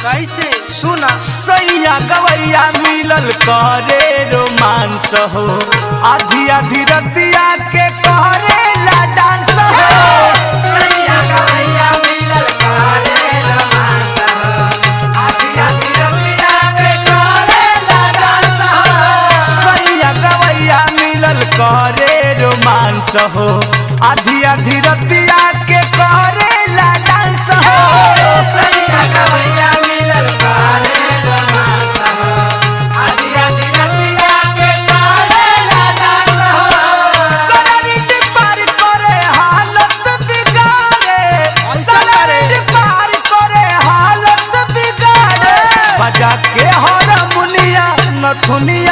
कैसे सुना सैया गवैया मिलल करे रोमांस हो आधी आधी रतिया के करे ला डांस हो सैया गवैया मिलल करे रोमांस हो आधी आधी रतिया के करे ला डांस हो सैया गवैया मिलल करे रोमांस हो आधी आधी रतिया के करे ला डांस हो सैया गवैया मिलल करे रोमांस हो आधी आधी रतिया के करे ला डांस हो सनरीट पार करे हालत बिगाड़े सनरीट पार करे हालत बिगाड़े बजा के हारमोनिया नथुनिया